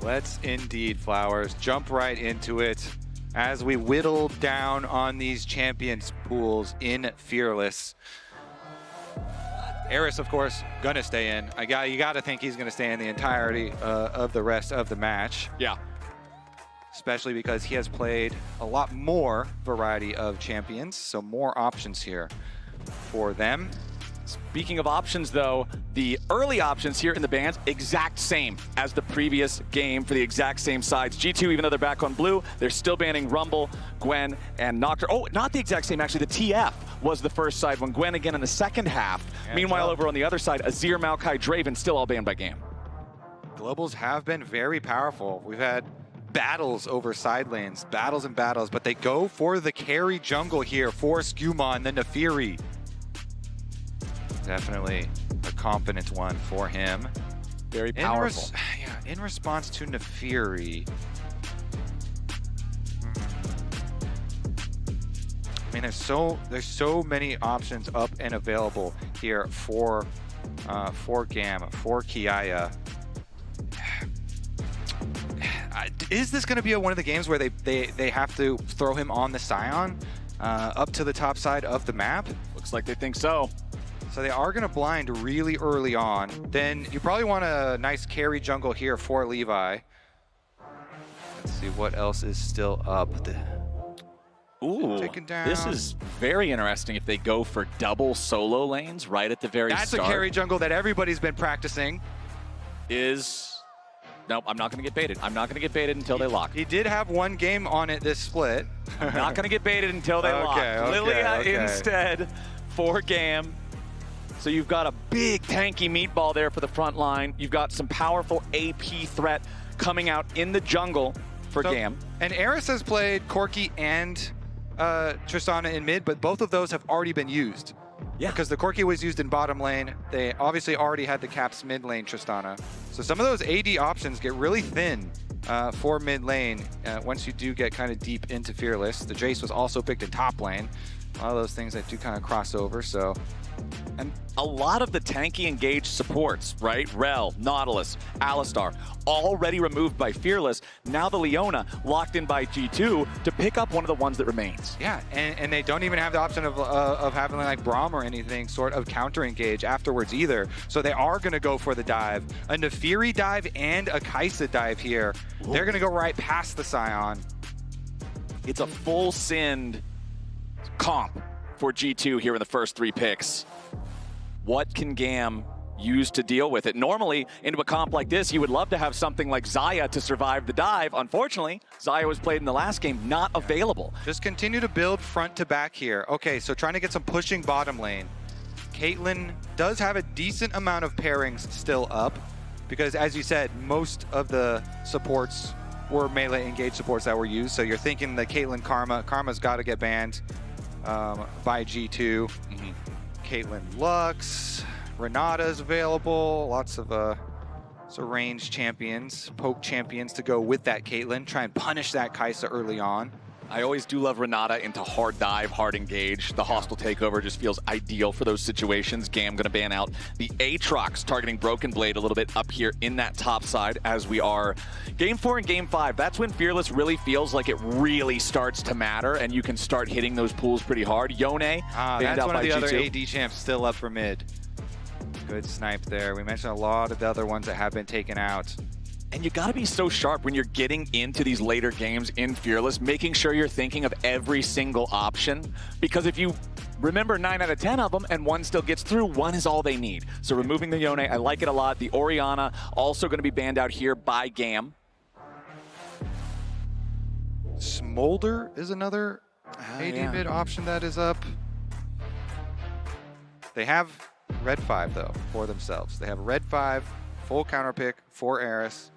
Let's indeed, Flowers. Jump right into it as we whittle down on these champions pools in Fearless. Eris, of course, gonna stay in. You gotta think he's gonna stay in the entirety of the rest of the match. Yeah. Especially because he has played a lot more variety of champions, so more options here for them. Speaking of options, though, the early options here in the bans, exact same as the previous game for the exact same sides. G2, even though they're back on blue, they're still banning Rumble, Gwen, and Nocturne. Oh, not the exact same, actually. The TF was the first side when Gwen again in the second half. And meanwhile, over on the other side, Azir, Maokai, Draven still all banned by GAM. Globals have been very powerful. We've had battles over side lanes, battles and battles, but they go for the carry jungle here for Skuma and the Nefiri. Definitely a confident one for him. Very powerful. In response to Nefiri. I mean, there's so many options up and available here for GAM, for Kiaya. Is this going to be one of the games where they have to throw him on the Scion up to the top side of the map? Looks like they think so. So they are going to blind really early on. Then you probably want a nice carry jungle here for Levi. Let's see what else is still up. Ooh, down. This is very interesting if they go for double solo lanes right at the very start. That's a carry jungle that everybody's been practicing. Nope, I'm not going to get baited. I'm not going to get baited until they lock. He did have one game on it this split. I'm not going to get baited until they lock. Lilia instead for GAM. So you've got a big tanky meatball there for the front line. You've got some powerful AP threat coming out in the jungle for GAM. And Eris has played Corki and Tristana in mid, but both of those have already been used. Yeah. Because the Corki was used in bottom lane. They obviously already had the Caps mid lane Tristana. So some of those AD options get really thin for mid lane once you do get kind of deep into Fearless. The Jace was also picked in top lane. A lot of those things that do kind of cross over, so. And a lot of the tanky engaged supports, right? Rel, Nautilus, Alistar, already removed by Fearless. Now the Leona locked in by G2 to pick up one of the ones that remains. Yeah, and they don't even have the option of having like Braum or anything sort of counter engage afterwards either. So they are going to go for the dive. A Nefiri dive and a Kai'Sa dive here. Ooh. They're going to go right past the Scion. It's a full Sind comp for G2 here in the first 3 picks. What can GAM use to deal with it? Normally, into a comp like this, you would love to have something like Xayah to survive the dive. Unfortunately, Xayah was played in the last game, not available. Just continue to build front to back here. Okay, so trying to get some pushing bottom lane. Caitlyn does have a decent amount of pairings still up, because as you said, most of the supports were melee engaged supports that were used. So you're thinking the Caitlyn Karma's got to get banned by G2. Caitlyn Lux, Renata's available, lots of range champions, poke champions to go with that Caitlyn, try and punish that Kai'Sa early on. I always do love Renata into hard dive, hard engage. The hostile takeover just feels ideal for those situations. GAM gonna ban out the Aatrox, targeting Broken Blade a little bit up here in that top side as we are Game 4 and Game 5. That's when Fearless really feels like it really starts to matter and you can start hitting those pools pretty hard. Yone banned that's out one by of the G2. other AD champs still up for mid. Good snipe there. We mentioned a lot of the other ones that have been taken out. And you gotta be so sharp when you're getting into these later games in Fearless, making sure you're thinking of every single option. Because if you remember 9 out of 10 of them and one still gets through, one is all they need. So removing the Yone, I like it a lot. The Orianna also gonna be banned out here by GAM. Smolder is another AD mid option that is up. They have Red 5 though for themselves. They have Red 5, full counter pick for Eris.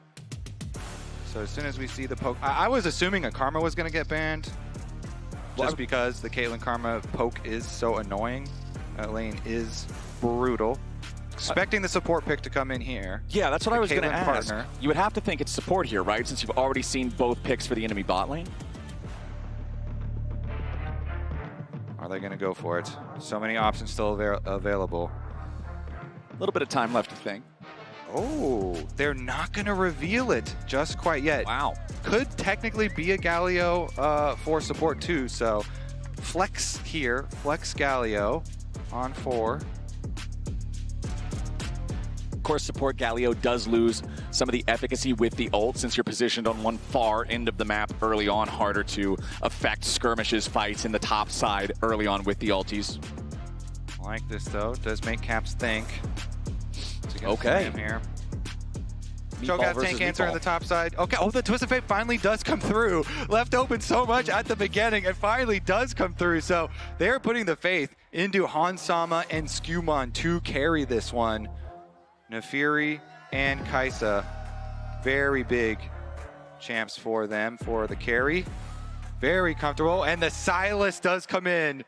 So as soon as we see the poke, I was assuming a Karma was going to get banned, just because the Caitlyn Karma poke is so annoying. That lane is brutal. Expecting the support pick to come in here. Yeah, that's what I was going to ask. Partner. You would have to think it's support here, right? Since you've already seen both picks for the enemy bot lane. Are they going to go for it? So many options still available. A little bit of time left to think. Oh, they're not going to reveal it just quite yet. Wow. Could technically be a Galio for support too, so flex here, flex Galio on 4. Of course, support Galio does lose some of the efficacy with the ult since you're positioned on one far end of the map early on, harder to affect skirmishes, fights in the top side early on with the ulties. I like this though, does make Caps think. Okay. Here. Meatball Cho'Gath versus tank answer Meatball. on the top side. Okay, oh, the Twisted Fate finally does come through. Left open so much at the beginning, and finally does come through. So they're putting the faith into Hansama and Skumon to carry this one. Nefiri and Kaisa, very big champs for them for the carry. Very comfortable, and the Silas does come in.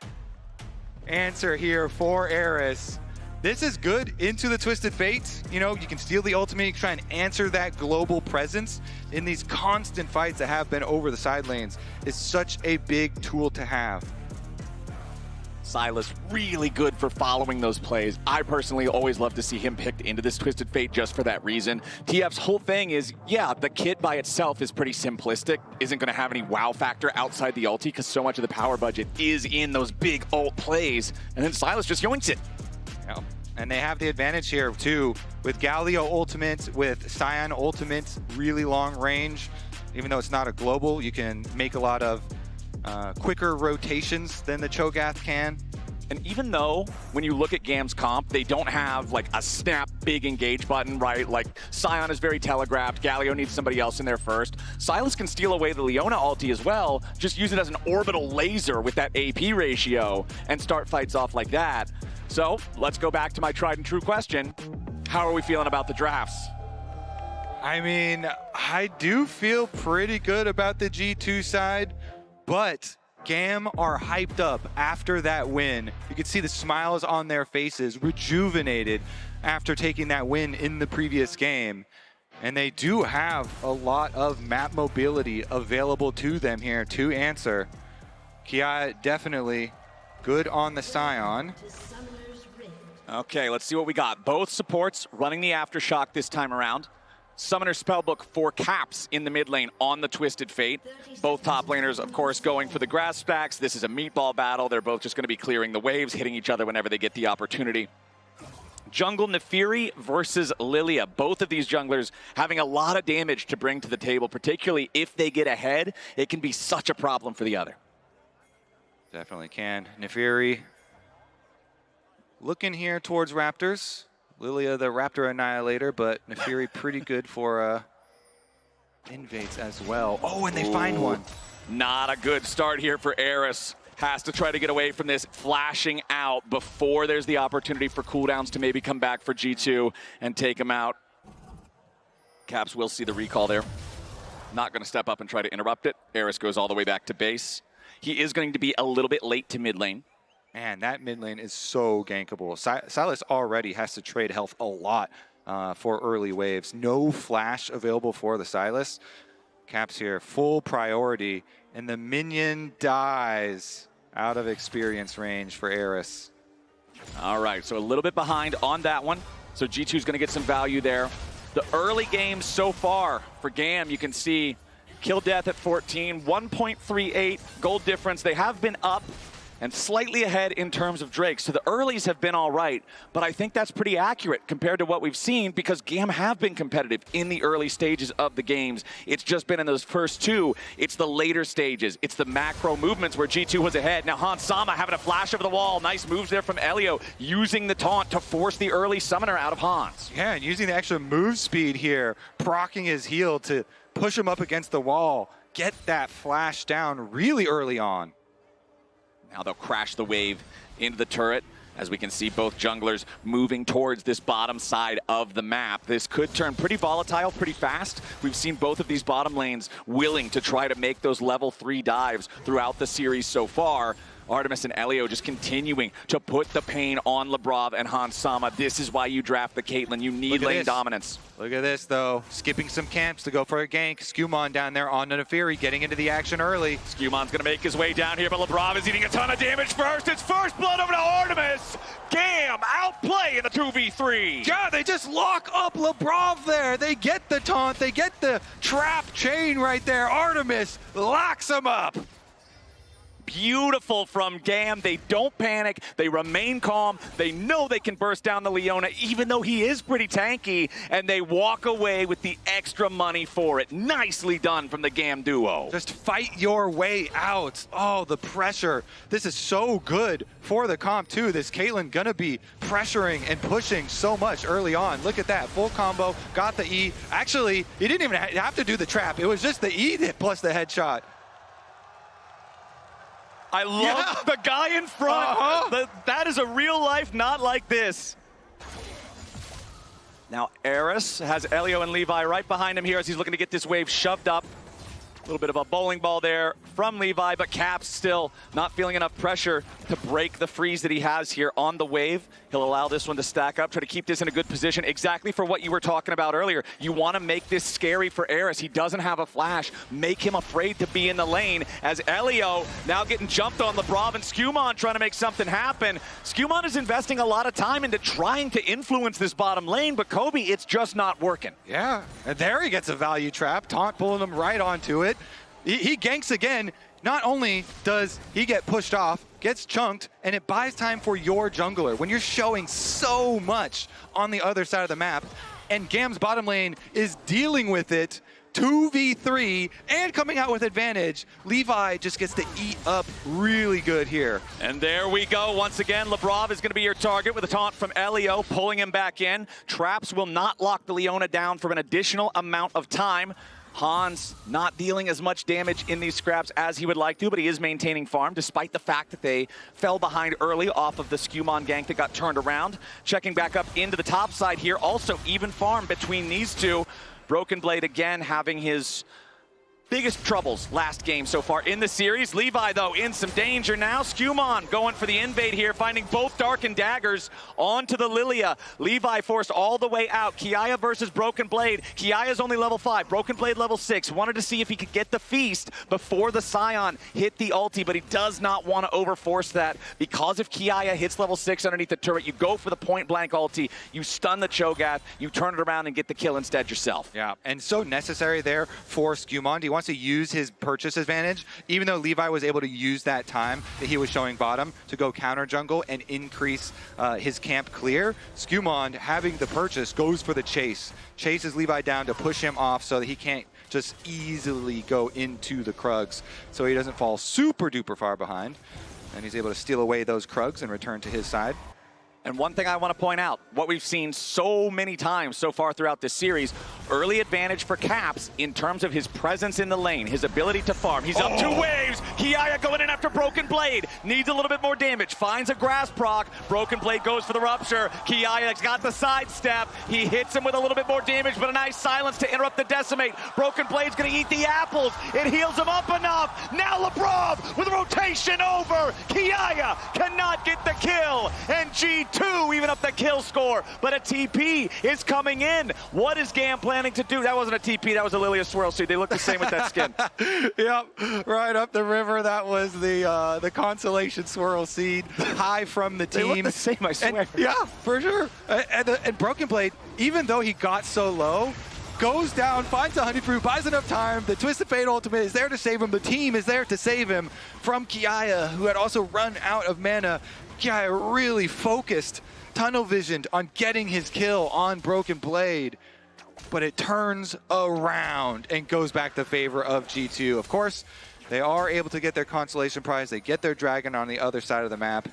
Answer here for Eris. This is good into the Twisted Fate. You know, you can steal the ultimate, you can try and answer that global presence in these constant fights that have been over the side lanes. It's such a big tool to have. Silas really good for following those plays. I personally always love to see him picked into this Twisted Fate just for that reason. TF's whole thing is, yeah, the kit by itself is pretty simplistic, isn't going to have any wow factor outside the ulti because so much of the power budget is in those big ult plays, and then Silas just yoinks it. Yeah. And they have the advantage here too with Galio ultimate, with Scion ultimate, really long range. Even though it's not a global, you can make a lot of quicker rotations than the Cho'Gath can. And even though when you look at GAM's comp, they don't have like a snap big engage button, right? Like Scion is very telegraphed, Galio needs somebody else in there first. Silas can steal away the Leona ulti as well, just use it as an orbital laser with that AP ratio and start fights off like that. So let's go back to my tried and true question. How are we feeling about the drafts? I mean, I do feel pretty good about the G2 side, but GAM are hyped up after that win. You can see the smiles on their faces, rejuvenated after taking that win in the previous game. And they do have a lot of map mobility available to them here to answer. Kia definitely good on the Scion. Okay, let's see what we got. Both supports running the Aftershock this time around. Summoner Spellbook for Caps in the mid lane on the Twisted Fate. Both top laners, of course, going for the grass stacks. This is a meatball battle. They're both just going to be clearing the waves, hitting each other whenever they get the opportunity. Jungle Nefiri versus Lilia. Both of these junglers having a lot of damage to bring to the table, particularly if they get ahead. It can be such a problem for the other. Definitely can. Nefiri looking here towards Raptors. Lilia the Raptor Annihilator, but Nefiri pretty good for invades as well. Oh, and they find one. Not a good start here for Eris. Has to try to get away from this flashing out before there's the opportunity for cooldowns to maybe come back for G2 and take him out. Caps will see the recall there. Not going to step up and try to interrupt it. Eris goes all the way back to base. He is going to be a little bit late to mid lane. Man, that mid lane is so gankable. Silas already has to trade health a lot for early waves. No flash available for the Silas. Caps here, full priority, and the minion dies out of experience range for Eris. All right, so a little bit behind on that one. So G2 is going to get some value there. The early games so far for GAM, you can see kill death at 14, 1.38 gold difference. They have been up and slightly ahead in terms of Drake. So the earlies have been all right, but I think that's pretty accurate compared to what we've seen because GAM have been competitive in the early stages of the games. It's just been in those first two. It's the later stages. It's the macro movements where G2 was ahead. Now Hansama having a flash over the wall. Nice moves there from Elio, using the taunt to force the early summoner out of Hans. Yeah, and using the extra move speed here, proccing his heal to push him up against the wall, get that flash down really early on. Now they'll crash the wave into the turret. As we can see, both junglers moving towards this bottom side of the map. This could turn pretty volatile pretty fast. We've seen both of these bottom lanes willing to try to make those level 3 dives throughout the series so far. Artemis and Elio just continuing to put the pain on Labrov and Hans Sama. This is why you draft the Caitlyn. You need lane dominance. Look at this, though. Skipping some camps to go for a gank. Skumon down there on Nefiri, getting into the action early. Skumon's going to make his way down here, but Labrov is eating a ton of damage first. It's first blood over to Artemis. GAM outplay in the 2v3. Yeah, they just lock up Labrov there. They get the taunt. They get the trap chain right there. Artemis locks him up. Beautiful from GAM. They don't panic. They remain calm. They know they can burst down the Leona, even though he is pretty tanky, and they walk away with the extra money for it. Nicely done from the GAM duo. Just fight your way out. Oh, the pressure. This is so good for the comp, too. This Caitlyn gonna be pressuring and pushing so much early on. Look at that. Full combo. Got the E. Actually, he didn't even have to do the trap. It was just the E plus the headshot. I love the guy in front. That is a real life, not like this. Now Eris has Elio and Levi right behind him here as he's looking to get this wave shoved up. A little bit of a bowling ball there from Levi, but Caps still not feeling enough pressure to break the freeze that he has here on the wave. He'll allow this one to stack up, try to keep this in a good position, exactly for what you were talking about earlier. You want to make this scary for Eris. He doesn't have a flash. Make him afraid to be in the lane as Elio now getting jumped on. Labrov and Skumon trying to make something happen. Skumon is investing a lot of time into trying to influence this bottom lane, but Kobe, it's just not working. Yeah, and there he gets a value trap. Taunt pulling him right onto it. He ganks again. Not only does he get pushed off, gets chunked, and it buys time for your jungler. When you're showing so much on the other side of the map, and GAM's bottom lane is dealing with it, 2v3, and coming out with advantage, Levi just gets to eat up really good here. And there we go. Once again, Labrov is going to be your target with a taunt from Elio, pulling him back in. Traps will not lock the Leona down for an additional amount of time. Hans not dealing as much damage in these scraps as he would like to, but he is maintaining farm despite the fact that they fell behind early off of the Skumon gank that got turned around. Checking back up into the top side here, also even farm between these two. Broken Blade again having his biggest troubles last game so far in the series. Levi, though, in some danger now. Skumon going for the invade here, finding both Dark and Daggers onto the Lilia. Levi forced all the way out. Kiaya versus Broken Blade. Kiaya's only level 5, Broken Blade level 6. Wanted to see if he could get the feast before the Scion hit the ulti, but he does not want to overforce that because if Kiaya hits level 6 underneath the turret, you go for the point blank ulti, you stun the Cho'Gath, you turn it around and get the kill instead yourself. Yeah, and so necessary there for Skumon. He wants to use his purchase advantage, even though Levi was able to use that time that he was showing bottom to go counter jungle and increase his camp clear. Skumon, having the purchase, goes for the chase. Chases Levi down to push him off so that he can't just easily go into the Krugs, so he doesn't fall super duper far behind. And he's able to steal away those Krugs and return to his side. And one thing I want to point out, what we've seen so many times so far throughout this series, early advantage for Caps in terms of his presence in the lane, his ability to farm. He's up 2 waves. Kiaya going in after Broken Blade. Needs a little bit more damage. Finds a grass proc. Broken Blade goes for the rupture. Kiaya's got the sidestep. He hits him with a little bit more damage, but a nice silence to interrupt the decimate. Broken Blade's going to eat the apples. It heals him up enough. Now Labrov with rotation over. Kiaya cannot get the kill. And G2 even up the kill score, but a TP is coming in. What is GAM planning to do? That wasn't a TP, that was a Lilia Swirl Seed. They look the same with that skin. Yep, right up the river. That was the Constellation Swirl Seed, high from the team. They look the same, I swear. And, yeah, for sure. And Broken Blade, even though he got so low, goes down, finds a honeypot, buys enough time. The Twisted Fate ultimate is there to save him. The team is there to save him from Kiaya, who had also run out of mana. Kiaya really focused, tunnel visioned on getting his kill on Broken Blade, but it turns around and goes back to favor of G2. Of course, they are able to get their consolation prize. They get their dragon on the other side of the map,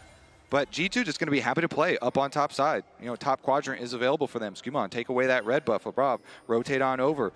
but G2 just going to be happy to play up on top side. You know, top quadrant is available for them. Skumon, take away that red buff. Labrov, rotate on over.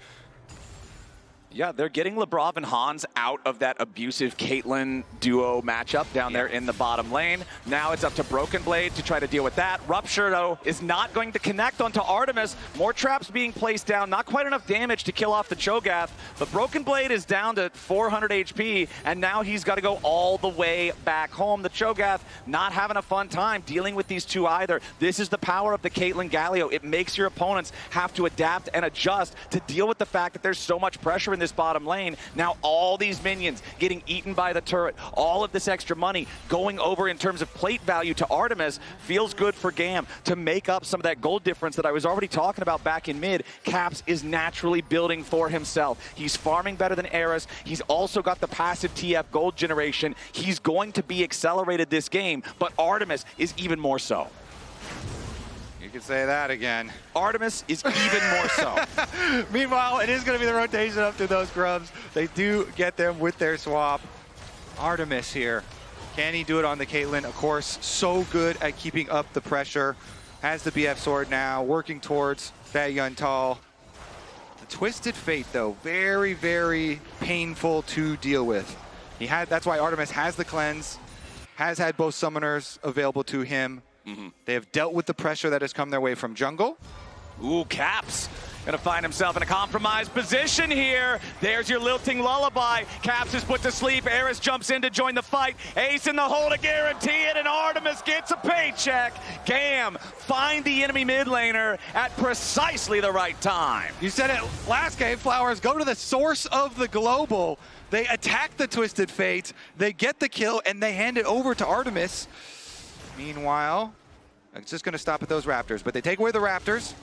Yeah, they're getting Lebrov and Hans out of that abusive Caitlyn duo matchup down there in the bottom lane. Now it's up to Broken Blade to try to deal with that. Rupture, though, is not going to connect onto Artemis. More traps being placed down. Not quite enough damage to kill off the Cho'Gath, but Broken Blade is down to 400 HP, and now he's got to go all the way back home. The Cho'Gath not having a fun time dealing with these two either. This is the power of the Caitlyn Galio. It makes your opponents have to adapt and adjust to deal with the fact that there's so much pressure in this bottom lane. Now all these minions getting eaten by the turret, all of this extra money going over in terms of plate value to Artemis feels good for GAM to make up some of that gold difference that I was already talking about back in mid. Caps is naturally building for himself. He's farming better than Eris. He's also got the passive TF gold generation. He's going to be accelerated this game, but Artemis is even more so. You can say that again. Artemis is even more so. Meanwhile, it is going to be the rotation up to those grubs. They do get them with their swap. Artemis here. Can he do it on the Caitlyn? Of course, so good at keeping up the pressure. Has the BF sword now, working towards that Yuntal. The Twisted Fate, though, very, very painful to deal with. That's why Artemis has the cleanse, has had both summoners available to him. They have dealt with the pressure that has come their way from jungle. Ooh, Caps gonna find himself in a compromised position here. There's your lilting lullaby. Caps is put to sleep. Eris jumps in to join the fight. Ace in the hole to guarantee it, and Artemis gets a paycheck. GAM find the enemy mid laner at precisely the right time. You said it last game, Flowers. Go to the source of the global. They attack the Twisted Fate. They get the kill, and they hand it over to Artemis. Meanwhile, it's just going to stop at those Raptors, but they take away the Raptors,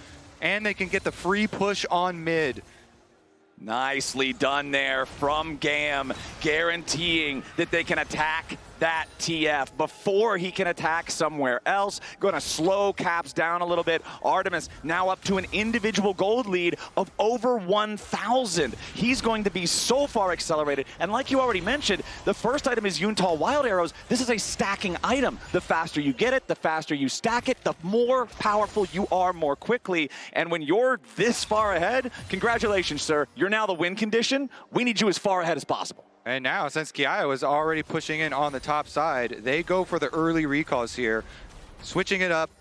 and they can get the free push on mid. Nicely done there from GAM, guaranteeing that they can attack that TF before he can attack somewhere else. Going to slow Caps down a little bit. Artemis now up to an individual gold lead of over 1,000. He's going to be so far accelerated. And like you already mentioned, the first item is Yuntal Wild Arrows. This is a stacking item. The faster you get it, the faster you stack it, the more powerful you are more quickly. And when you're this far ahead, congratulations, sir. You're now the win condition. We need you as far ahead as possible. And now, since Kiaya was already pushing in on the top side, they go for the early recalls here. Switching it up.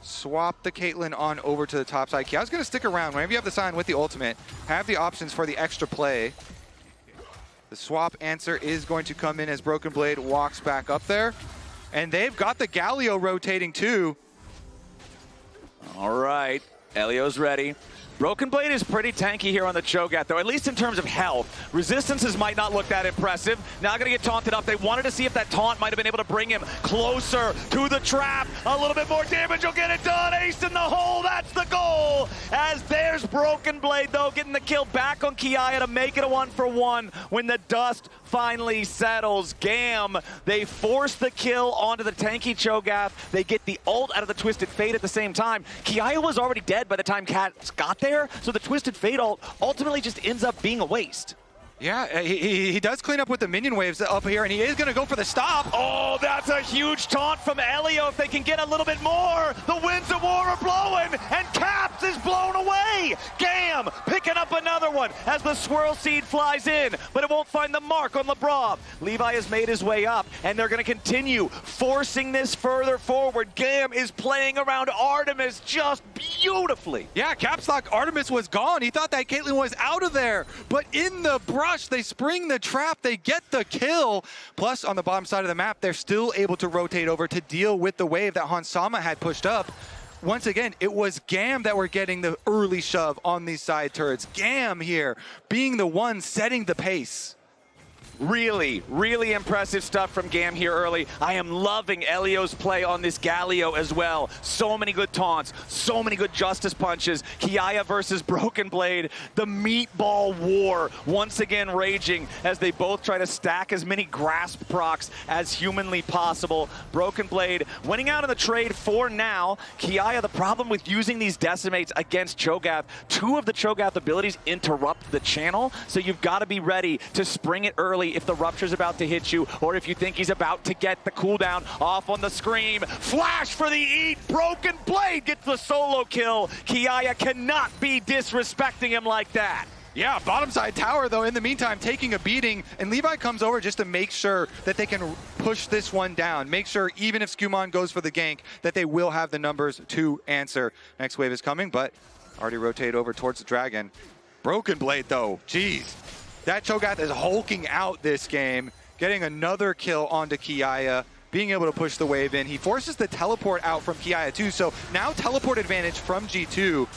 Swap the Caitlyn on over to the top side. Kiaya's going to stick around. Whenever you have the sign with the ultimate, have the options for the extra play. The swap answer is going to come in as Broken Blade walks back up there. And they've got the Galio rotating too. All right, Elio's ready. Broken Blade is pretty tanky here on the Cho'Gath, though, at least in terms of health. Resistances might not look that impressive. Now gonna get taunted up. They wanted to see if that taunt might have been able to bring him closer to the trap. A little bit more damage will get it done. Ace in the hole, that's the goal. As there's Broken Blade, though, getting the kill back on Kiaya to make it a 1-for-1 when the dust finally settles. GAM, they force the kill onto the tanky Cho'Gath. They get the ult out of the Twisted Fate at the same time. Kiaya was already dead by the time Cats got there, so the Twisted Fate ult ultimately just ends up being a waste. Yeah, he does clean up with the minion waves up here, and he is going to go for the stop. Oh, that's a huge taunt from Elio. If they can get a little bit more, the winds of war are blowing, and Caps is blown away. GAM picking up another one as the Swirl Seed flies in, but it won't find the mark on Lebrov. Levi has made his way up, and they're going to continue forcing this further forward. GAM is playing around Artemis just beautifully. Yeah, Caps thought Artemis was gone. He thought that Caitlyn was out of there, but in the brush, they spring the trap, they get the kill. Plus, on the bottom side of the map, they're still able to rotate over to deal with the wave that Hansama had pushed up. Once again, it was GAM that were getting the early shove on these side turrets. GAM here being the one setting the pace. Really, really impressive stuff from GAM here early. I am loving Elio's play on this Galio as well. So many good taunts, so many good justice punches. Kiaya versus Broken Blade, the meatball war once again raging as they both try to stack as many grasp procs as humanly possible. Broken Blade winning out in the trade for now. Kiaya, the problem with using these decimates against Cho'Gath, two of the Cho'Gath abilities interrupt the channel, so you've got to be ready to spring it early if the Rupture's about to hit you, or if you think he's about to get the cooldown off on the Scream. Flash for the eat! Broken Blade gets the solo kill. Kiaya cannot be disrespecting him like that. Yeah, bottom side tower, though, in the meantime, taking a beating, and Levi comes over just to make sure that they can push this one down. Make sure, even if Skumon goes for the gank, that they will have the numbers to answer. Next wave is coming, but already rotate over towards the Dragon. Broken Blade, though, jeez. That Cho'Gath is hulking out this game, getting another kill onto Kiaya, being able to push the wave in. He forces the teleport out from Kiaya, too, so now teleport advantage from G2.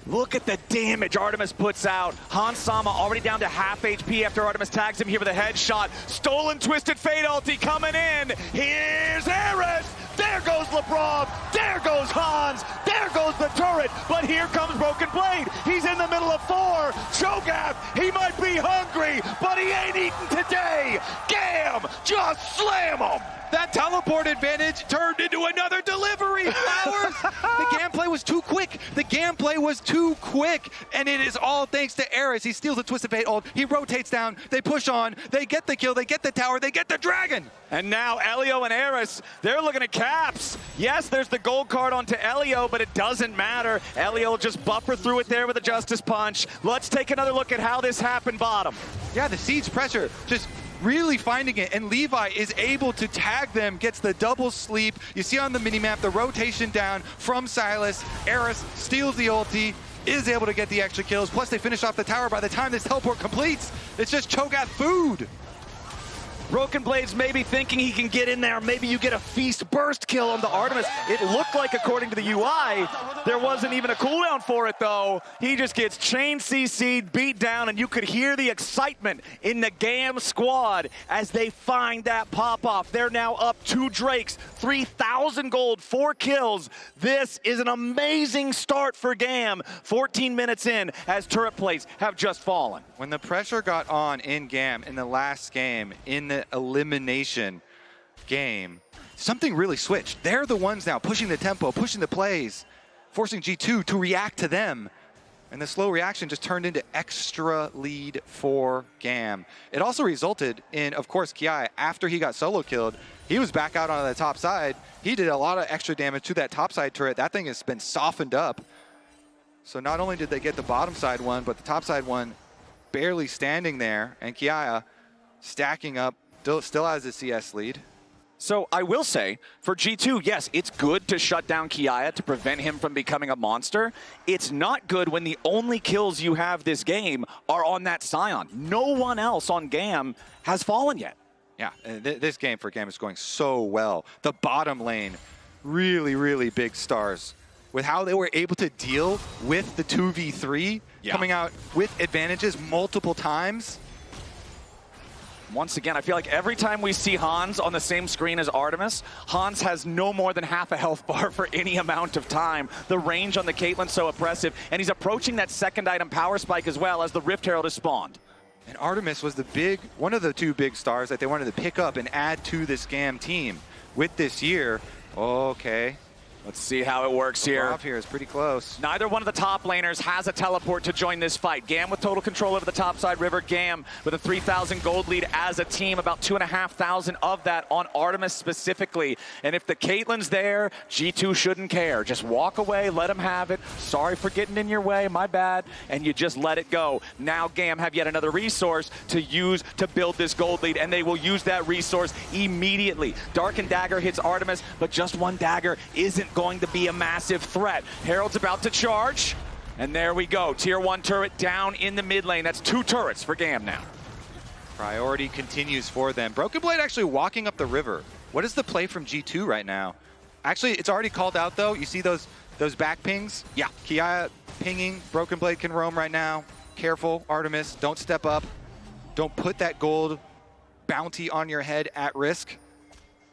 Look at the damage Artemis puts out. Hans Sama already down to half HP after Artemis tags him here with a headshot. Stolen Twisted Fate ulti coming in. Here's Eris. There goes LeBron. There goes Hans. There goes the turret. But here comes Broken Blade. He's in the middle of 4. Cho'Gath, he might be hungry, but he ain't eating today. GAM, just slam him. That teleport advantage turned into another delivery. Flowers. The GAM play was too quick. The GAM play was too quick. And it is all thanks to Eris. He steals a Twisted Fate ult. He rotates down. They push on. They get the kill. They get the tower. They get the Dragon. And now Elio and Eris, they're looking at caps. Yes, there's the gold card onto Elio, but it doesn't matter. Elio will just buffer through it there with a Justice Punch. Let's take another look at how this happened bottom. Yeah, the siege pressure just really finding it, and Levi is able to tag them, gets the double sleep. You see on the minimap the rotation down from Silas. Eris steals the ulti, is able to get the extra kills, plus they finish off the tower. By the time this teleport completes, it's just Cho'Gath food. Broken Blade's maybe thinking he can get in there. Maybe you get a feast burst kill on the Artemis. It looked like, according to the UI, there wasn't even a cooldown for it, though. He just gets chain CC'd, beat down, and you could hear the excitement in the GAM squad as they find that pop-off. They're now up 2 Drakes, 3,000 gold, 4 kills. This is an amazing start for GAM. 14 minutes in as turret plates have just fallen. When the pressure got on in GAM in the last game, in the elimination game, something really switched. They're the ones now pushing the tempo, pushing the plays, forcing G2 to react to them. And the slow reaction just turned into extra lead for GAM. It also resulted in, of course, Kiai, after he got solo killed, he was back out on the top side. He did a lot of extra damage to that top side turret. That thing has been softened up. So not only did they get the bottom side one, but the top side one barely standing there, and Kiaya stacking up, still has a CS lead. So I will say, for G2, yes, it's good to shut down Kiaya to prevent him from becoming a monster. It's not good when the only kills you have this game are on that Scion. No one else on GAM has fallen yet. Yeah, this game for GAM is going so well. The bottom lane, really, really big stars. With how they were able to deal with the 2v3, coming out with advantages multiple times. Once again, I feel like every time we see Hans on the same screen as Artemis, Hans has no more than half a health bar for any amount of time. The range on the Caitlyn's so oppressive, and he's approaching that second item power spike as well as the Rift Herald is spawned. And Artemis was one of the 2 big stars that they wanted to pick up and add to this GAM team with this year. Okay. Let's see how it works here. Off here is pretty close. Neither one of the top laners has a teleport to join this fight. GAM with total control over the top side. River GAM with a 3,000 gold lead as a team. About 2,500 of that on Artemis specifically. And if the Caitlyn's there, G2 shouldn't care. Just walk away, let them have it. Sorry for getting in your way, my bad. And you just let it go. Now GAM have yet another resource to use to build this gold lead, and they will use that resource immediately. Dark Dagger hits Artemis, but just one dagger isn't going to be a massive threat. Herald's about to charge, and there we go. Tier 1 turret down in the mid lane. That's 2 turrets for GAM now. Priority continues for them. Broken Blade actually walking up the river. What is the play from G2 right now? Actually, it's already called out though. You see those back pings? Yeah, Kiaya pinging. Broken Blade can roam right now. Careful, Artemis, don't step up. Don't put that gold bounty on your head at risk.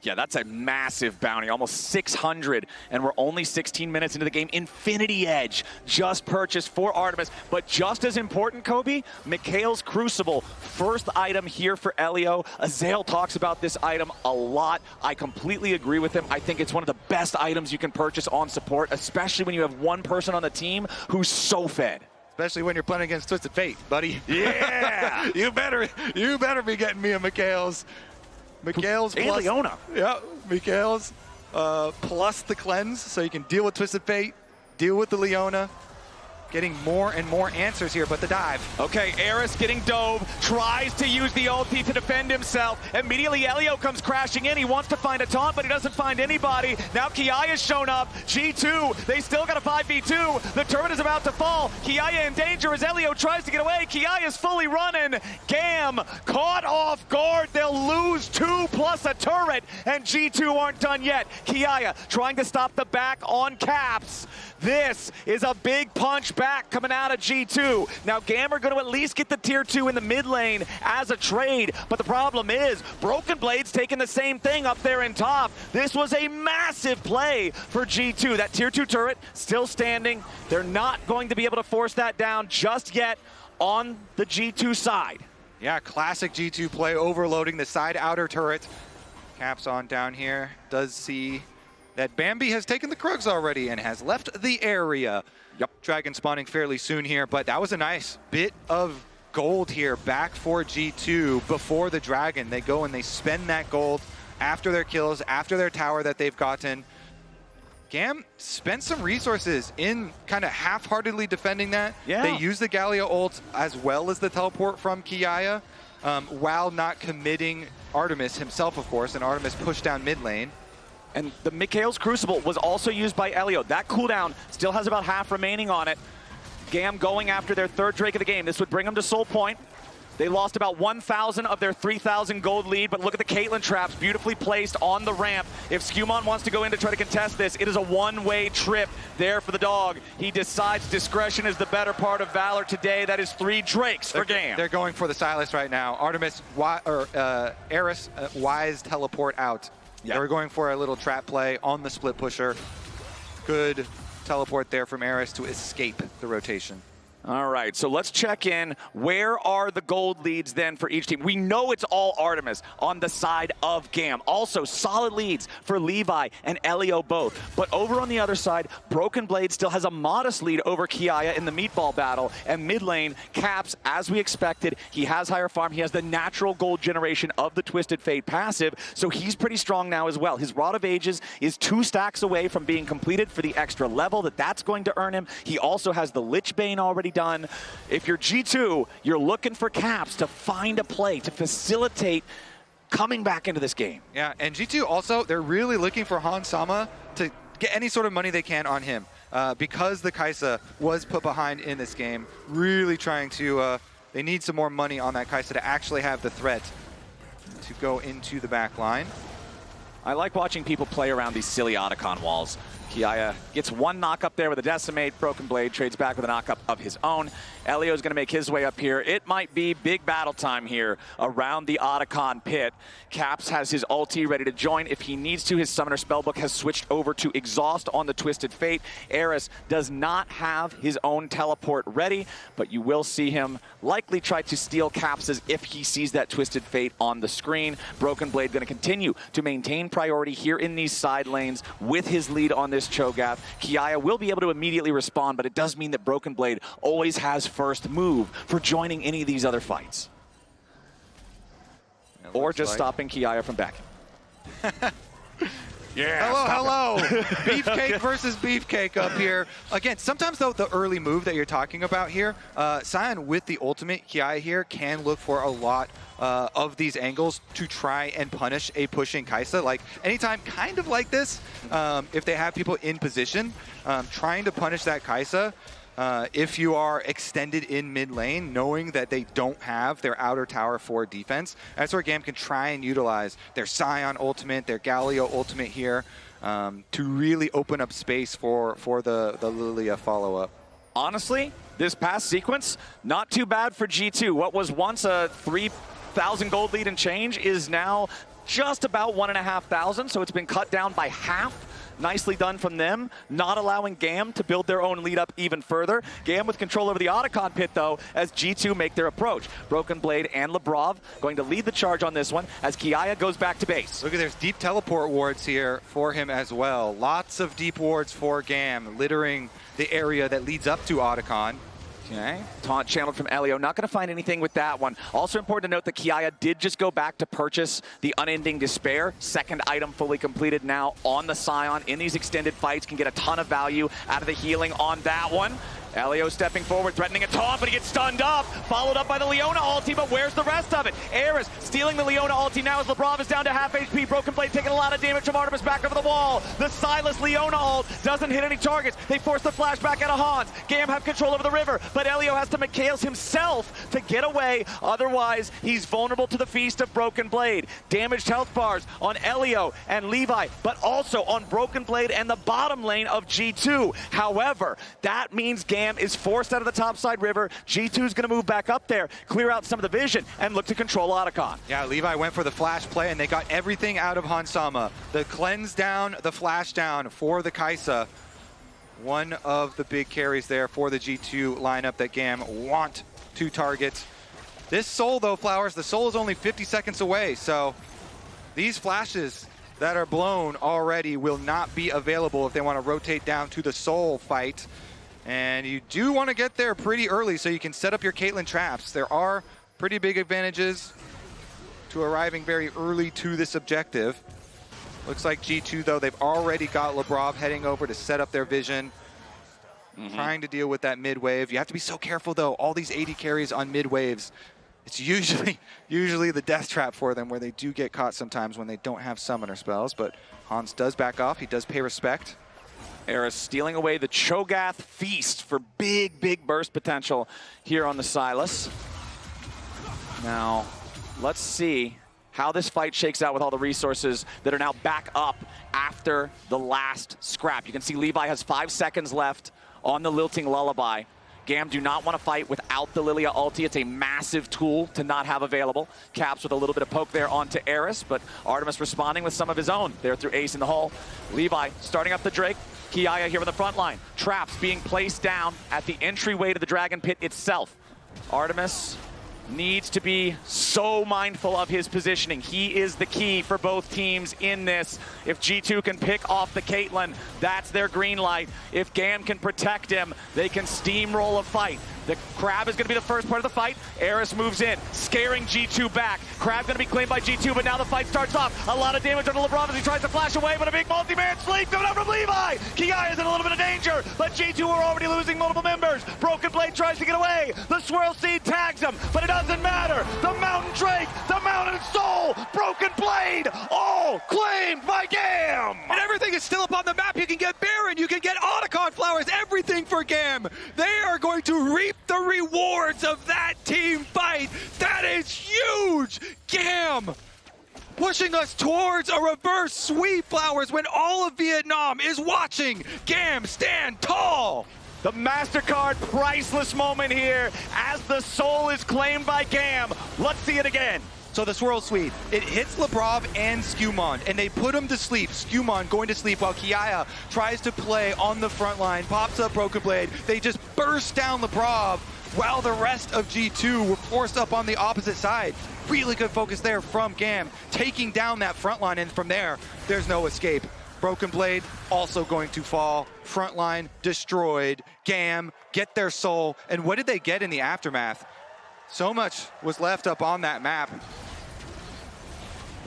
Yeah, that's a massive bounty, almost 600, and we're only 16 minutes into the game. Infinity Edge just purchased for Artemis, but just as important, Kobe, Mikhail's Crucible, first item here for Elio. Azael talks about this item a lot. I completely agree with him. I think it's one of the best items you can purchase on support, especially when you have one person on the team who's so fed. Especially when you're playing against Twisted Fate, buddy. Yeah! you better be getting me a Mikhail's. Mikhail's and plus, Leona. Yeah, Mikhail's plus the cleanse, so you can deal with Twisted Fate, deal with the Leona. getting more and more answers here, but the dive. Okay, Eris getting dove, tries to use the ulti to defend himself. Immediately, Elio comes crashing in. He wants to find a taunt, but he doesn't find anybody. Now Kiyaya's shown up. G2, they still got a 5v2. The turret is about to fall. Kiyaya in danger as Elio tries to get away. Kiyaya's fully running. GAM caught off guard. They'll lose 2 plus a turret, and G2 aren't done yet. Kiyaya trying to stop the back on Caps. This is a big punch back coming out of G2. Now GAM are going to at least get the tier 2 in the mid lane as a trade, but the problem is Broken Blade's taking the same thing up there in top. This was a massive play for G2. That tier 2 turret still standing. They're not going to be able to force that down just yet on the G2 side. Yeah, classic G2 play, overloading the side outer turret. Caps on down here, does see that Bambi has taken the Krugs already and has left the area. Yep. Dragon spawning fairly soon here, but that was a nice bit of gold here back for G2 before the Dragon. They go and they spend that gold after their kills, after their tower that they've gotten. GAM spent some resources in kind of half-heartedly defending that. Yeah. They used the Galio ult as well as the teleport from Kiyaya while not committing Artemis himself, of course, and Artemis pushed down mid lane. And the Mikhail's Crucible was also used by Elio. That cooldown still has about half remaining on it. GAM going after their third Drake of the game. This would bring them to Soul Point. They lost about 1,000 of their 3,000 gold lead, but look at the Caitlyn traps beautifully placed on the ramp. If Skumon wants to go in to try to contest this, it is a one-way trip there for the dog. He decides discretion is the better part of valor today. That is 3 Drakes for GAM. They're going for the Silas right now. Artemis, Eris, wise teleport out. Yeah. They were going for a little trap play on the split pusher. Good teleport there from Eris to escape the rotation. All right, so let's check in. Where are the gold leads then for each team? We know it's all Artemis on the side of GAM. Also, solid leads for Levi and Elio both. But over on the other side, Broken Blade still has a modest lead over Kiyaya in the meatball battle. And mid lane, Caps, as we expected, he has higher farm. He has the natural gold generation of the Twisted Fate passive, so he's pretty strong now as well. His Rod of Ages is 2 stacks away from being completed for the extra level that's going to earn him. He also has the Lich Bane already done. If you're G2, you're looking for Caps to find a play to facilitate coming back into this game. Yeah, and G2 also, they're really looking for Han Sama to get any sort of money they can on him. Because the Kai'Sa was put behind in this game, really trying to, they need some more money on that Kai'Sa to actually have the threat to go into the back line. I like watching people play around these silly Otacon walls. Kiyaya gets 1 knock up there with a Decimate. Broken Blade trades back with a knock up of his own. Elio's going to make his way up here. It might be big battle time here around the Otacon pit. Caps has his ulti ready to join if he needs to. His Summoner Spellbook has switched over to Exhaust on the Twisted Fate. Eris does not have his own teleport ready, but you will see him likely try to steal Caps's if he sees that Twisted Fate on the screen. Broken Blade going to continue to maintain priority here in these side lanes with his lead on this Cho'Gath. Kiyaya will be able to immediately respond, but it does mean that Broken Blade always has first move for joining any of these other fights. Or just stopping Kiyaya from backing. Yeah. Hello. Beefcake versus Beefcake up here. Again, sometimes though the early move that you're talking about here, Sion with the ultimate Kiyaya here can look for a lot of these angles to try and punish a pushing Kai'Sa. Like anytime kind of like this, if they have people in position, trying to punish that Kai'Sa, if you are extended in mid lane, knowing that they don't have their outer tower for defense, that's where GAM can try and utilize their Sion ultimate, their Galio ultimate here, to really open up space for the Lilia follow-up. Honestly, this past sequence, not too bad for G2. What was once a 3,000 gold lead and change is now just about 1,500, so it's been cut down by half. Nicely done from them, not allowing GAM to build their own lead up even further. GAM with control over the Otacon pit, though, as G2 make their approach. Broken Blade and Lebrov going to lead the charge on this one as Kiyaya goes back to base. Look at there's deep teleport wards here for him as well. Lots of deep wards for GAM, littering the area that leads up to Otacon. Okay, taunt channeled from Elio. Not going to find anything with that one. Also important to note that Kiyaya did just go back to purchase the Unending Despair. Second item fully completed now on the Scion. In these extended fights, can get a ton of value out of the healing on that one. Elio stepping forward, threatening a taunt, but he gets stunned up. Followed up by the Leona ulti, but where's the rest of it? Eris stealing the Leona ulti now as Labrov is down to half HP. Broken Blade taking a lot of damage from Artemis back over the wall. The Silas Leona ult doesn't hit any targets. They force the flashback out of Hans. GAM have control over the river, but Elio has to Mikhails himself to get away. Otherwise, he's vulnerable to the feast of Broken Blade. Damaged health bars on Elio and Levi, but also on Broken Blade and the bottom lane of G2. However, that means GAM is forced out of the topside river. G2 is going to move back up there, clear out some of the vision, and look to control Otacon. Yeah, Levi went for the flash play, and they got everything out of Hansama. The cleanse down, the flash down for the Kaisa. One of the big carries there for the G2 lineup that GAM want to target. This Soul, though, Flowers, the Soul is only 50 seconds away, so these flashes that are blown already will not be available if they want to rotate down to the Soul fight. And you do want to get there pretty early so you can set up your Caitlyn traps. There are pretty big advantages to arriving very early to this objective. Looks like G2, though, they've already got Labrov heading over to set up their vision. Trying to deal with that mid wave. You have to be so careful, though. All these AD carries on mid waves, it's usually the death trap for them, where they do get caught sometimes when they don't have summoner spells. But Hans does back off. He does pay respect. Eris stealing away the Cho'Gath feast for big, big burst potential here on the Silas. Now, let's see how this fight shakes out with all the resources that are now back up after the last scrap. You can see Levi has 5 seconds left on the Lilting Lullaby. GAM do not want to fight without the Lilia ulti. It's a massive tool to not have available. Caps with a little bit of poke there onto Eris, but Artemis responding with some of his own there through Ace in the hole. Levi starting up the Drake. Kiaya here on the front line. Traps being placed down at the entryway to the Dragon Pit itself. Artemis needs to be so mindful of his positioning. He is the key for both teams in this. If G2 can pick off the Caitlyn, that's their green light. If GAM can protect him, they can steamroll a fight. The Crab is going to be the first part of the fight. Eris moves in, scaring G2 back. Crab going to be claimed by G2, but now the fight starts off. A lot of damage on Labrov as he tries to flash away, but a big multi-man sleep coming up from Levi. Kia is in a little bit of danger, but G2 are already losing multiple members. Broken Blade tries to get away. The Swirl Seed tags him, but it doesn't matter. The Mountain Drake, the Mountain Soul, Broken Blade, all claimed by GAM. And everything is still up on the map. You can get Baron, you can get Otacon Flowers, everything for GAM. They are going to reap the rewards of that team fight. That is huge. GAM pushing us towards a reverse sweep, Flowers, when all of Vietnam is watching GAM stand tall. The MasterCard priceless moment here as the Soul is claimed by GAM. Let's see it again. So the Swirl Sweep, it hits Labrov and Skumon, and they put him to sleep. Skumon going to sleep while Kiaya tries to play on the front line, pops up Broken Blade. They just burst down Labrov while the rest of G2 were forced up on the opposite side. Really good focus there from GAM, taking down that front line, and from there, there's no escape. Broken Blade also going to fall. Front line destroyed. GAM get their soul, and what did they get in the aftermath? So much was left up on that map.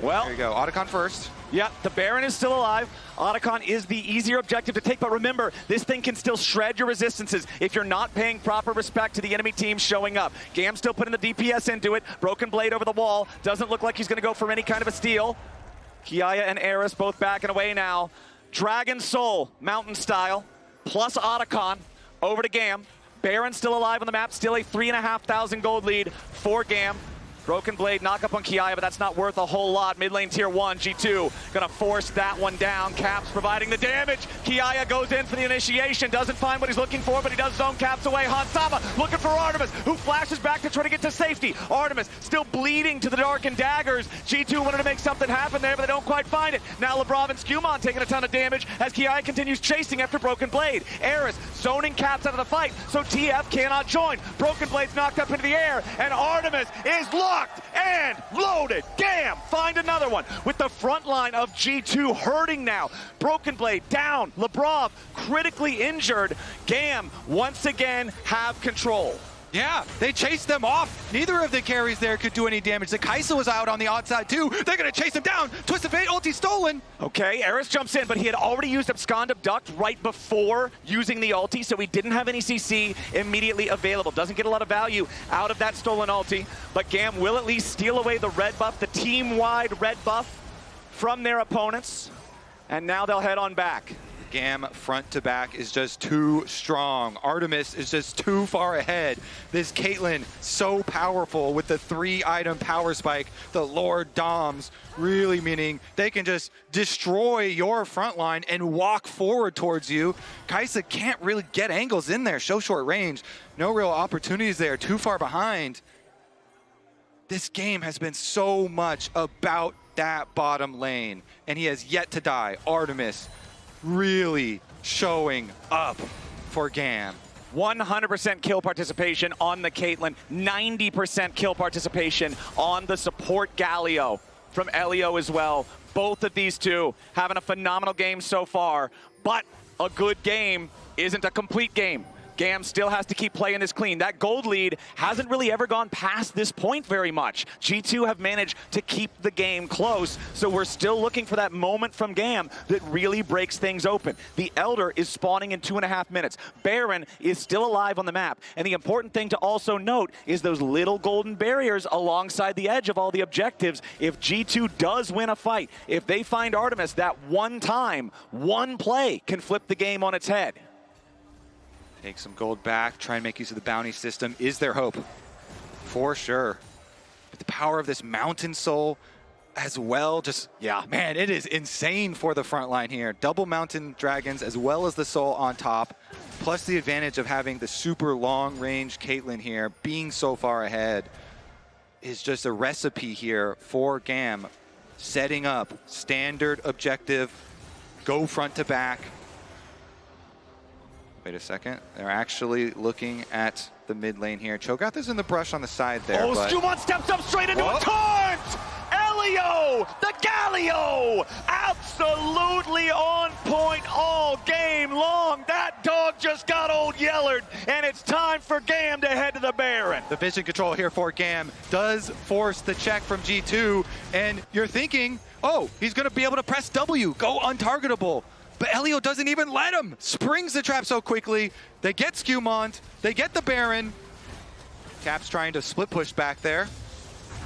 Well, there you go. Otacon first. Yeah, the Baron is still alive. Otacon is the easier objective to take, but remember, this thing can still shred your resistances if you're not paying proper respect to the enemy team showing up. GAM still putting the DPS into it. Broken Blade over the wall. Doesn't look like he's going to go for any kind of a steal. Kiaya and Eris both backing away now. Dragon Soul, Mountain style, plus Otacon over to GAM. Baron still alive on the map, still a 3,500 gold lead for GAM. Broken Blade knock up on Kiaya, but that's not worth a whole lot. Mid lane tier 1, G2 gonna force that one down. Caps providing the damage. Kiaya goes in for the initiation, doesn't find what he's looking for, but he does zone Caps away. Hansama looking for Artemis, who flashes back to try to get to safety. Artemis still bleeding to the darkened daggers. G2 wanted to make something happen there, but they don't quite find it. Now Labrov and Skumon taking a ton of damage as Kiaya continues chasing after Broken Blade. Eris zoning Caps out of the fight, so TF cannot join. Broken Blade's knocked up into the air, and Artemis is locked and loaded. GAM find another one with the front line of G2 hurting now. Broken Blade down. Labrov critically injured. GAM once again have control. Yeah, they chased them off. Neither of the carries there could do any damage. The Kaisa was out on the outside too. They're gonna chase him down. Twisted Fate ulti stolen. Okay, Eris jumps in, but he had already used Abscond Abduct right before using the ulti, so he didn't have any CC immediately available. Doesn't get a lot of value out of that stolen ulti, but GAM will at least steal away the red buff, the team-wide red buff from their opponents, and now they'll head on back. GAM front to back is just too strong. Artemis is just too far ahead. This Caitlyn, so powerful with the 3-item power spike. The Lord Doms really meaning they can just destroy your front line and walk forward towards you. Kaisa can't really get angles in there, show short range. No real opportunities there, too far behind. This game has been so much about that bottom lane, and he has yet to die. Artemis really showing up for GAM. 100% kill participation on the Caitlyn, 90% kill participation on the support Galio from Elio as well. Both of these two having a phenomenal game so far, but a good game isn't a complete game. GAM still has to keep playing this clean. That gold lead hasn't really ever gone past this point very much. G2 have managed to keep the game close, so we're still looking for that moment from GAM that really breaks things open. The Elder is spawning in 2.5 minutes. Baron is still alive on the map, and the important thing to also note is those little golden barriers alongside the edge of all the objectives. If G2 does win a fight, if they find Artemis, that one time, one play can flip the game on its head. Take some gold back, try and make use of the bounty system. Is there hope? For sure. But the power of this Mountain Soul as well, just, yeah, man, it is insane for the front line here. Double Mountain Dragons as well as the Soul on top, plus the advantage of having the super long range Caitlyn here, being so far ahead, is just a recipe here for GAM. Setting up standard objective, go front to back. Wait a second, they're actually looking at the mid lane here. Cho'Gath is in the brush on the side there. Oh, Stumon steps up straight into a taunt! Elio, the Galio, absolutely on point all game long. That dog just got old Yellard, and it's time for GAM to head to the Baron. The vision control here for GAM does force the check from G2, and you're thinking, oh, he's gonna be able to press W, go untargetable. But Elio doesn't even let him. Springs the trap so quickly. They get Skewmont. They get the Baron. Caps trying to split push back there.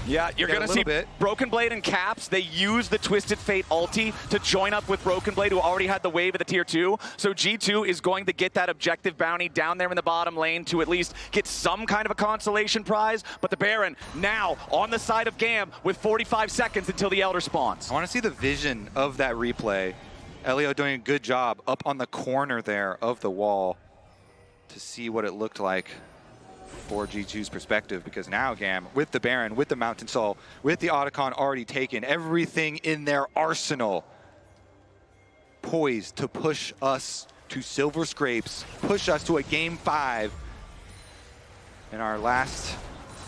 Yeah, you're going to see Broken Blade and Caps. They use the Twisted Fate ulti to join up with Broken Blade, who already had the wave at the tier 2. So G2 is going to get that objective bounty down there in the bottom lane to at least get some kind of a consolation prize. But the Baron now on the side of GAM with 45 seconds until the Elder spawns. I want to see the vision of that replay. Elio doing a good job up on the corner there of the wall to see what it looked like for G2's perspective, because now GAM, with the Baron, with the Mountain Soul, with the Otacon already taken, everything in their arsenal poised to push us to Silver Scrapes, push us to a Game 5 in our last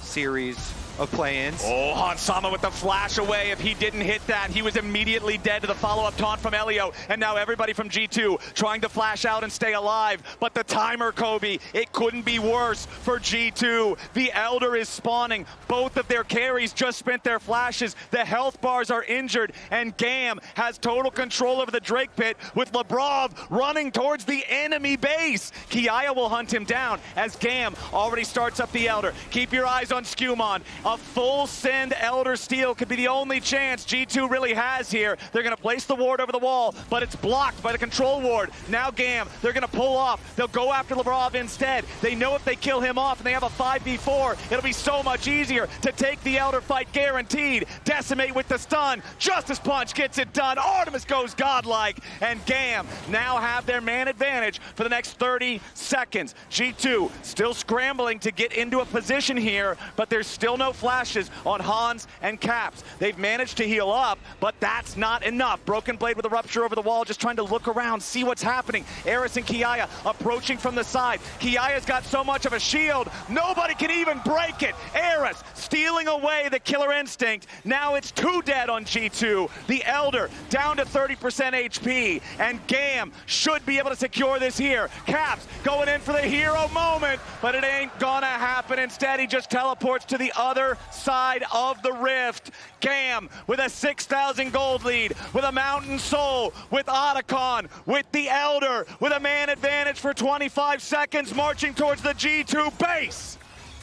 series of play-ins. Oh, Hansama with the flash away. If he didn't hit that, he was immediately dead to the follow-up taunt from Elio. And now everybody from G2 trying to flash out and stay alive. But the timer, Kobe, it couldn't be worse for G2. The Elder is spawning. Both of their carries just spent their flashes. The health bars are injured. And GAM has total control over the Drake Pit with Labrov running towards the enemy base. Kiaya will hunt him down as GAM already starts up the Elder. Keep your eyes on Skewmon. A full send Elder steal could be the only chance G2 really has here. They're going to place the ward over the wall, but it's blocked by the control ward. Now GAM, they're going to pull off. They'll go after Labrov instead. They know if they kill him off and they have a 5v4, it'll be so much easier to take the Elder fight guaranteed. Decimate with the stun. Justice Punch gets it done. Artemis goes godlike, and GAM now have their man advantage for the next 30 seconds. G2 still scrambling to get into a position here, but there's still no flashes on Hans and Caps. They've managed to heal up, but that's not enough. Broken Blade with a rupture over the wall, just trying to look around, see what's happening. Eris and Kiaya approaching from the side. Kiaya's got so much of a shield, nobody can even break it. Eris Paris stealing away the killer instinct. Now it's 2 dead on G2. The Elder down to 30% HP, and GAM should be able to secure this here. Caps going in for the hero moment, but it ain't gonna happen. Instead, he just teleports to the other side of the rift. GAM with a 6,000 gold lead, with a Mountain Soul, with Otacon, with the Elder, with a man advantage for 25 seconds, marching towards the G2 base.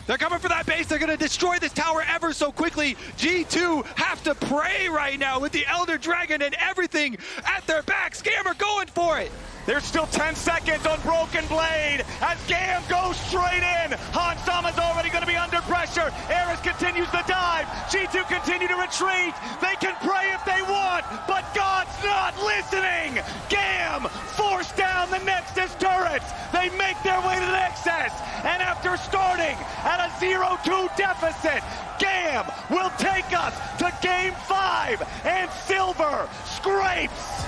They're coming for that base. They're going to destroy this tower ever so quickly. G2 have to pray right now with the Elder Dragon and everything at their back. Scammer going for it. There's still 10 seconds on Broken Blade as GAM goes straight in. Hansama's already going to be under pressure. Eris continues the dive. G2 continue to retreat. They can pray if they want, but God's not listening. GAM force down the Nexus turrets. They make their way to the Nexus, and after starting at a 0-2 deficit, GAM will take us to Game 5, and Silver scrapes.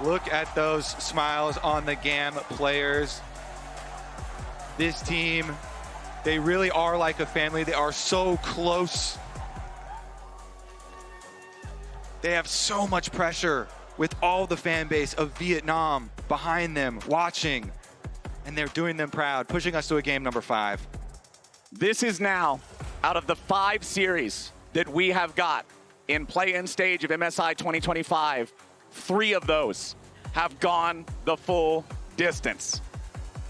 Look at those smiles on the GAM players. This team, they really are like a family. They are so close. They have so much pressure with all the fan base of Vietnam behind them, watching, and they're doing them proud, pushing us to a game number 5. This is now, out of the 5 series that we have got in play-in stage of MSI 2025, 3 of those have gone the full distance.